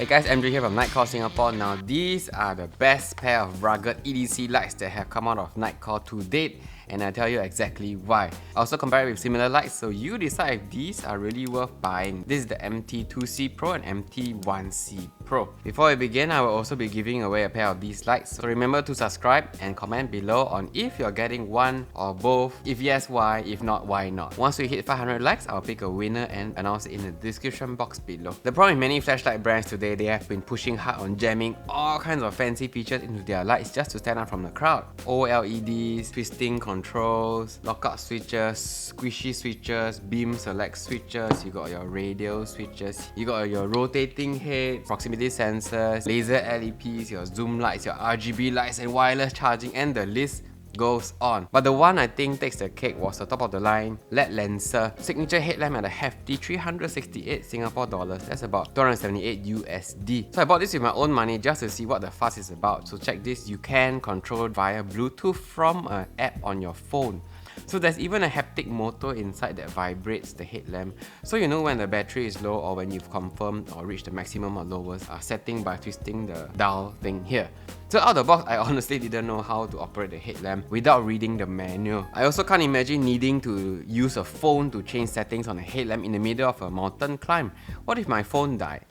Hey guys, MJ here from Nitecore Singapore. Now these are the best pair of rugged EDC lights that have come out of Nitecore to date, and I'll tell you exactly why. I also compare it with similar lights, so you decide if these are really worth buying. This is the MT2C Pro and MT1C Pro. Before we begin, I will also be giving away a pair of these lights, so remember to subscribe and comment below on if you're getting one or both. If yes, why? If not, why not? Once we hit 500 likes, I'll pick a winner and announce it in the description box below. The problem with many flashlight brands today, they have been pushing hard on jamming all kinds of fancy features into their lights just to stand out from the crowd. OLEDs, twisting controls, lockout switches, squishy switches, beam select switches, you got your radial switches, you got your rotating head, proximity sensors, laser LEDs, your zoom lights, your RGB lights, and wireless charging, and the list goes on. But the one I think takes the cake was the top of the line LED Lancer signature headlamp at a hefty 368 Singapore dollars. That's about 278 USD. So I bought this with my own money just to see what the fuss is about. So check this, you can control via Bluetooth from an app on your phone. So there's even a haptic motor inside that vibrates the headlamp, so you know when the battery is low or when you've confirmed or reached the maximum or lowest setting by twisting the dial thing here. So out of the box, I honestly didn't know how to operate the headlamp without reading the manual. I also can't imagine needing to use a phone to change settings on a headlamp in the middle of a mountain climb. What if my phone died?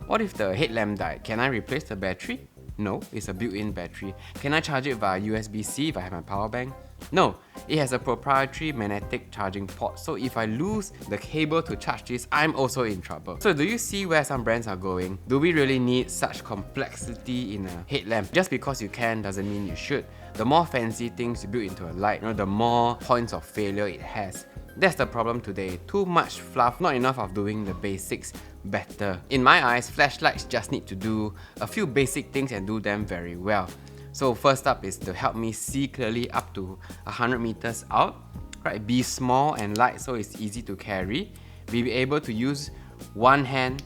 What if the headlamp died? Can I replace the battery? No, it's a built-in battery. Can I charge it via USB-C if I have my power bank? No, it has a proprietary magnetic charging port, so if I lose the cable to charge this, I'm also in trouble. So do you see where some brands are going? Do we really need such complexity in a headlamp? Just because you can doesn't mean you should. The more fancy things you build into a light, the more points of failure it has. That's the problem today. Too much fluff, not enough of doing the basics better. In my eyes, flashlights just need to do a few basic things and do them very well. So first up is to help me see clearly up to 100 meters out. Right, be small and light so it's easy to carry. Be able to use one hand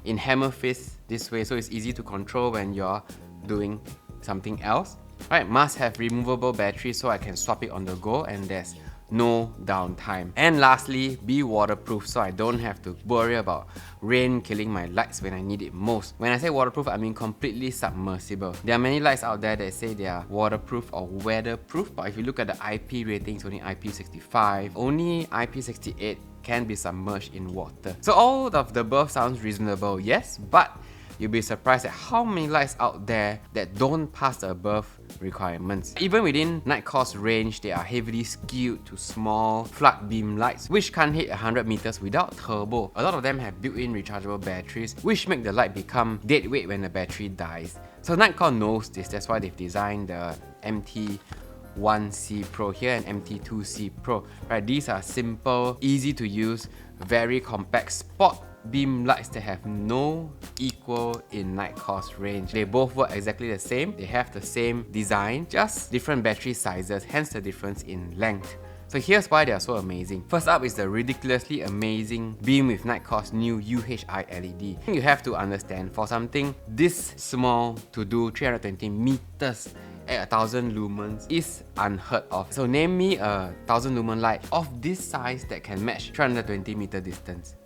in hammer fist this way so it's easy to control when you're doing something else. Right, must have removable battery so I can swap it on the go and there's no downtime. And lastly, be waterproof so I don't have to worry about rain killing my lights when I need it most. When I say waterproof, I mean completely submersible. There are many lights out there that say they are waterproof or weatherproof, but if you look at the IP ratings, only IP65, only IP68 can be submerged in water. So all of the above sounds reasonable, yes, but you'll be surprised at how many lights out there that don't pass the above requirements. Even within Nitecore's range, they are heavily skewed to small flood beam lights which can't hit 100 meters without turbo. A lot of them have built-in rechargeable batteries which make the light become dead weight when the battery dies. So Nitecore knows this, that's why they've designed the MT1C Pro here and MT2C Pro. Right, these are simple, easy to use, very compact spot beam lights that have no equal in Nitecore's range. They both work exactly the same, they have the same design, just different battery sizes, hence the difference in length. So here's why they are so amazing. First up is the ridiculously amazing beam with Nitecore's new UHI LED. You have to understand, for something this small to do 320 meters at 1000 lumens is unheard of. So name me a 1000 lumen light of this size that can match 320 meter distance.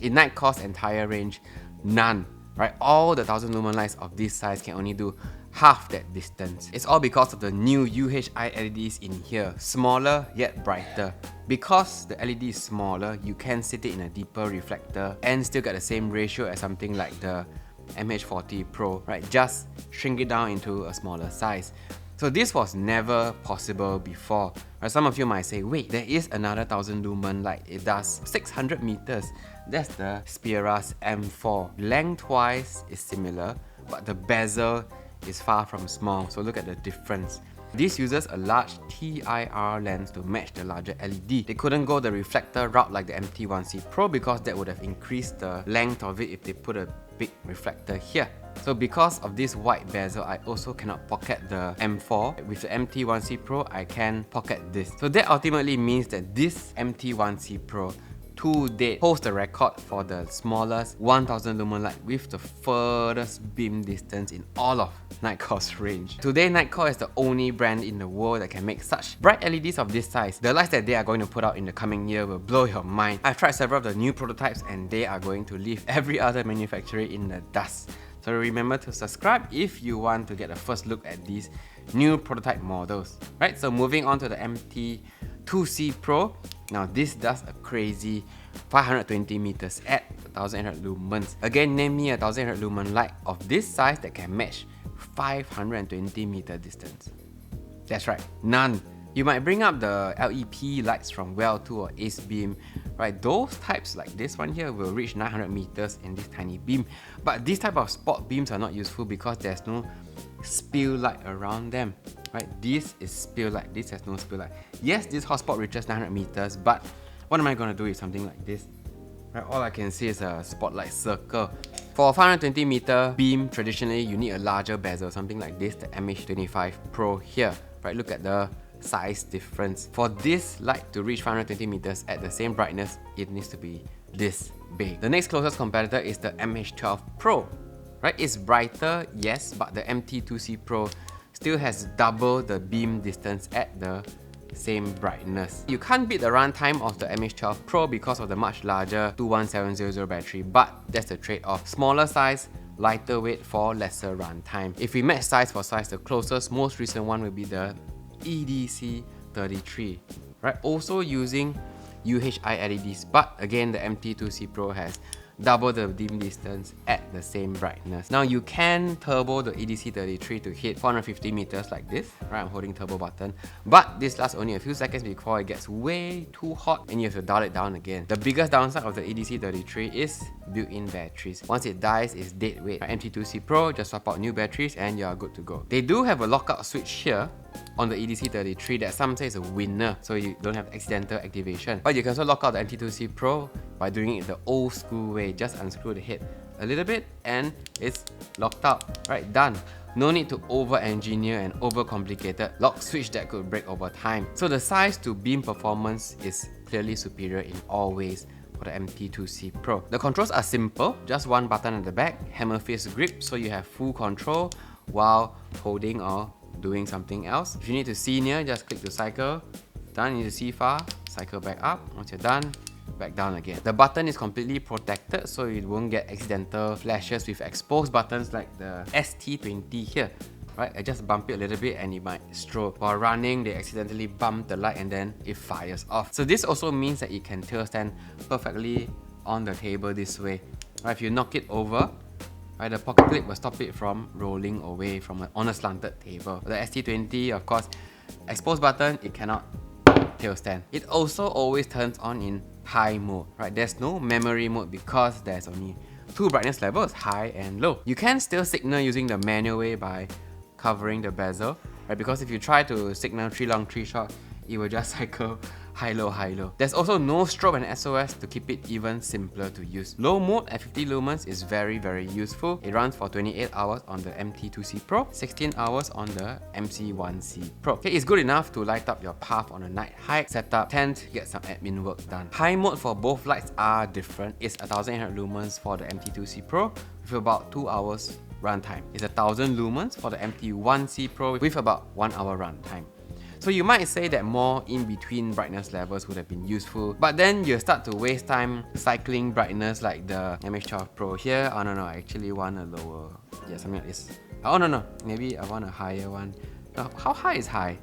In Nitecore's entire range, none. Right? All the 1000 lumen lights of this size can only do half that distance. It's all because of the new UHI LEDs in here, smaller yet brighter. Because the LED is smaller, you can sit it in a deeper reflector and still get the same ratio as something like the MH40 Pro, right? Just shrink it down into a smaller size. So this was never possible before. Right? Some of you might say, wait, there is another 1000 lumen light. It does 600 meters. That's the Spira's M4. Lengthwise is similar, but the bezel is far from small. So look at the difference. This uses a large TIR lens to match the larger LED. They couldn't go the reflector route like the MT1C Pro because that would have increased the length of it if they put a big reflector here. So because of this wide bezel, I also cannot pocket the M4. With the MT1C Pro, I can pocket this. So that ultimately means that this MT1C Pro to date holds the record for the smallest 1000 lumen light with the furthest beam distance in all of Nitecore's range. Today, Nitecore is the only brand in the world that can make such bright LEDs of this size. The lights that they are going to put out in the coming year will blow your mind. I've tried several of the new prototypes and they are going to leave every other manufacturer in the dust. So remember to subscribe if you want to get a first look at these new prototype models. Right, so moving on to the MT2C Pro. Now this does a crazy 520 meters at 1800 lumens. Again, name me a 1800 lumen light of this size that can match 520 meter distance. That's right, none. You might bring up the LEP lights from Well2 or Ace Beam, right? Those types like this one here will reach 900 meters in this tiny beam. But these type of spot beams are not useful because there's no spill light around them, right? This is spill light, this has no spill light. Yes, this hotspot reaches 900 meters, but what am I going to do with something like this? Right, all I can see is a spotlight circle. For a 520 meter beam, traditionally you need a larger bezel, something like this, the MH25 Pro here. Right, look at the size difference. For this light to reach 520 meters at the same brightness, it needs to be this big. The next closest competitor is the MH12 Pro. Right, it's brighter, yes, but the MT2C Pro still has double the beam distance at the same brightness. You can't beat the runtime of the MH12 Pro because of the much larger 21700 battery, but that's the trade-off. Smaller size, lighter weight for lesser runtime. If we match size for size, the closest, most recent one will be the EDC 33, right? Also using UHI LEDs, but again the MT2C Pro has double the beam distance at the same brightness. Now you can turbo the EDC33 to hit 450 meters like this, right? I'm holding turbo button, but this lasts only a few seconds before it gets way too hot and you have to dial it down again. The biggest downside of the EDC33 is built-in batteries. Once it dies, it's dead weight. MT2C Pro, just swap out new batteries and you're good to go. They do have a lockout switch here on the EDC33 that some say is a winner, so you don't have accidental activation. But you can also lock out the MT2C Pro by doing it the old school way. Just unscrew the head a little bit and it's locked out. Right, done. No need to over-engineer an over-complicated lock switch that could break over time. So the size to beam performance is clearly superior in all ways for the MT2C Pro. The controls are simple, just one button at the back, hammer fist grip, so you have full control while holding or doing something else. If you need to see near, just click to cycle. Done. You need to see far, cycle back up. Once you're done, back down again. The button is completely protected so you won't get accidental flashes with exposed buttons like the ST20 here. Right, I just bump it a little bit and it might strobe. While running, they accidentally bump the light and then it fires off. So this also means that it can tail stand perfectly on the table this way. Right, if you knock it over, right, the pocket clip will stop it from rolling away from on a slanted table. The ST20, of course, exposed button, it cannot tail stand. It also always turns on in high mode. Right, there's no memory mode because there's only two brightness levels, high and low. You can still signal using the manual way by covering the bezel, right? Because if you try to signal 3 long 3 short, it will just cycle high low high low. There's also no strobe and SOS to keep it even simpler to use. Low mode at 50 lumens is very useful. It runs for 28 hours on the MT2C Pro, 16 hours on the MT1C Pro. Okay, it's good enough to light up your path on a night hike, set up tent, get some admin work done. High mode for both lights are different. It's 1800 lumens for the MT2C Pro with about 2 hours runtime. It's 1000 lumens for the MT1C Pro with about 1 hour runtime. So you might say that more in-between brightness levels would have been useful, but then you start to waste time cycling brightness like the MH12 Pro here. Oh no, I actually want a lower, yeah, something like this. Oh no, maybe I want a higher one. How high is high?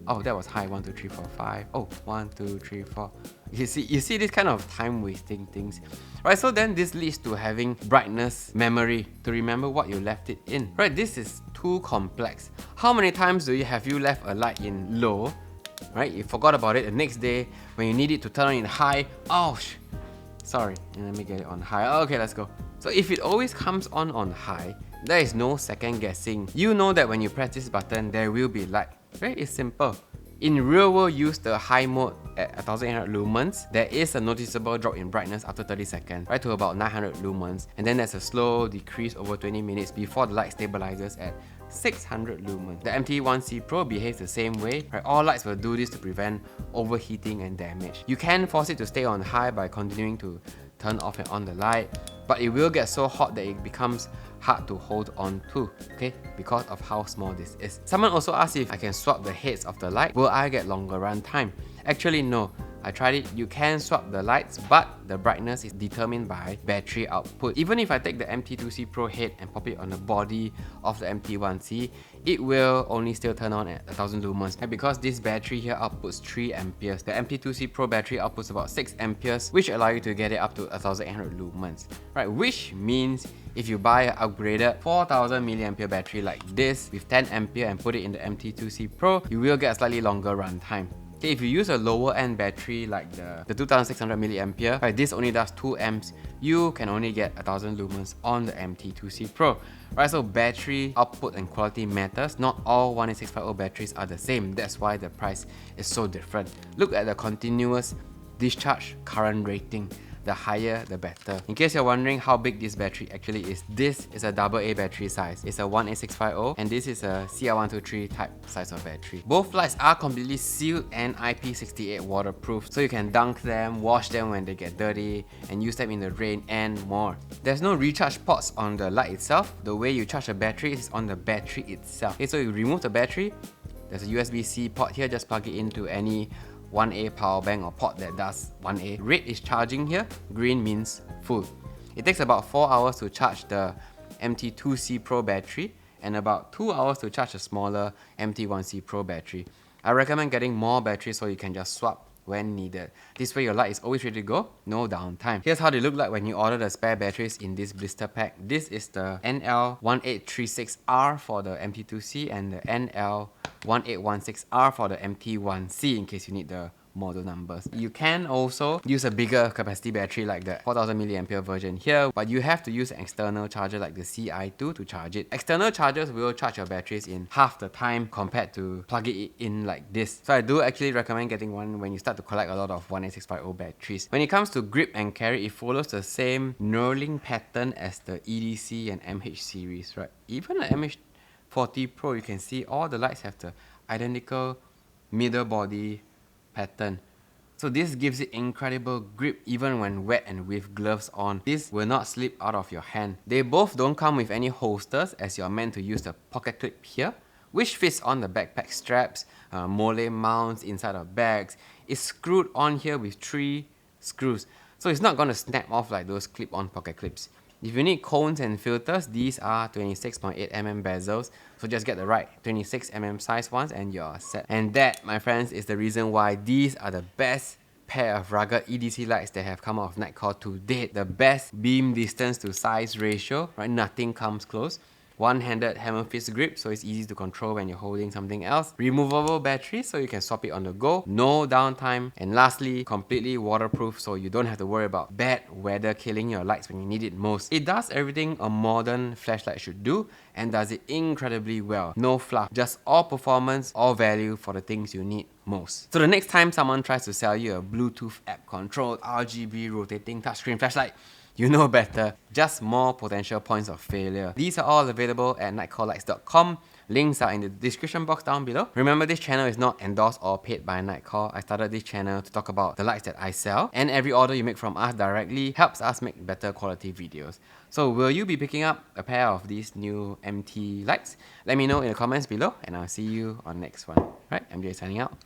Oh, that was high. 1, 2, 3, 4, 5. Oh, 1, 2, 3, 4. You see this kind of time wasting things. Right, so then this leads to having brightness memory to remember what you left it in. Right, this is too complex. How many times have you left a light in low, right? You forgot about it the next day when you need it to turn on in high. Oh, sorry, let me get it on high. Okay, let's go. So if it always comes on high, there is no second guessing. You know that when you press this button, there will be light. Right, it's simple. In real world use, the high mode at 1800 lumens, there is a noticeable drop in brightness after 30 seconds, right, to about 900 lumens, and then there's a slow decrease over 20 minutes before the light stabilizes at 600 lumens. The MT1C Pro behaves the same way, right? All lights will do this to prevent overheating and damage. You can force it to stay on high by continuing to turn off and on the light, but it will get so hot that it becomes hard to hold on to, okay, because of how small this is. Someone also asked if I can swap the heads of the light. Will I get longer run time? Actually, no. I tried it. You can swap the lights, but the brightness is determined by battery output. Even if I take the MT2C Pro head and pop it on the body of the MT1C, it will only still turn on at 1000 lumens. And because this battery here outputs 3 amperes, the MT2C Pro battery outputs about 6 amperes, which allow you to get it up to 1800 lumens. Right, which means if you buy an upgraded 4000 mAh battery like this with 10 ampere and put it in the MT2C Pro, you will get a slightly longer runtime. If you use a lower end battery like the 2600 mAh, right, this only does 2 amps, you can only get 1000 lumens on the MT2C Pro. Right, so battery output and quality matters. Not all 18650 batteries are the same. That's why the price is so different. Look at the continuous discharge current rating. The higher, the better. In case you're wondering how big this battery actually is, this is a AA battery size. It's a 18650 and this is a CR123 type size of battery. Both lights are completely sealed and IP68 waterproof, so you can dunk them, wash them when they get dirty, and use them in the rain and more. There's no recharge ports on the light itself. The way you charge a battery is on the battery itself. Okay, so you remove the battery, there's a USB-C port here, just plug it into any 1A power bank or port that does 1A. Red is charging here, green means full. It takes about 4 hours to charge the MT2C Pro battery and about 2 hours to charge a smaller MT1C Pro battery. I recommend getting more batteries so you can just swap when needed. This way your light is always ready to go, no downtime. Here's how they look like when you order the spare batteries in this blister pack. This is the NL1836R for the MT2C and the NL1816R for the MT1C in case you need the model numbers. You can also use a bigger capacity battery like the 4000 mAh version here, but you have to use an external charger like the CI2 to charge it. External chargers will charge your batteries in half the time compared to plugging it in like this. So I do actually recommend getting one when you start to collect a lot of 18650 batteries. When it comes to grip and carry, it follows the same knurling pattern as the EDC and MH series, right? Even the MH40 Pro, you can see all the lights have the identical middle body pattern. So this gives it incredible grip even when wet and with gloves on. This will not slip out of your hand. They both don't come with any holsters as you're meant to use the pocket clip here, which fits on the backpack straps, mole mounts inside of bags. It's screwed on here with 3 screws, so it's not going to snap off like those clip-on pocket clips. If you need cones and filters, these are 26.8mm bezels, so just get the right 26mm size ones and you're set. And that, my friends, is the reason why these are the best pair of rugged EDC lights that have come out of Nitecore to date. The best beam distance to size ratio, right? Nothing comes close. One-handed hammer fist grip, so it's easy to control when you're holding something else. Removable battery, so you can swap it on the go. No downtime. And lastly, completely waterproof, so you don't have to worry about bad weather killing your lights when you need it most. It does everything a modern flashlight should do and does it incredibly well. No fluff, just all performance, all value for the things you need most. So the next time someone tries to sell you a Bluetooth app controlled RGB rotating touchscreen flashlight, you know better. Just more potential points of failure. These are all available at nitecorelights.com. Links are in the description box down below. Remember, this channel is not endorsed or paid by Nitecore. I started this channel to talk about the lights that I sell, and every order you make from us directly helps us make better quality videos. So will you be picking up a pair of these new MT lights? Let me know in the comments below and I'll see you on next one. Right, MJ signing out.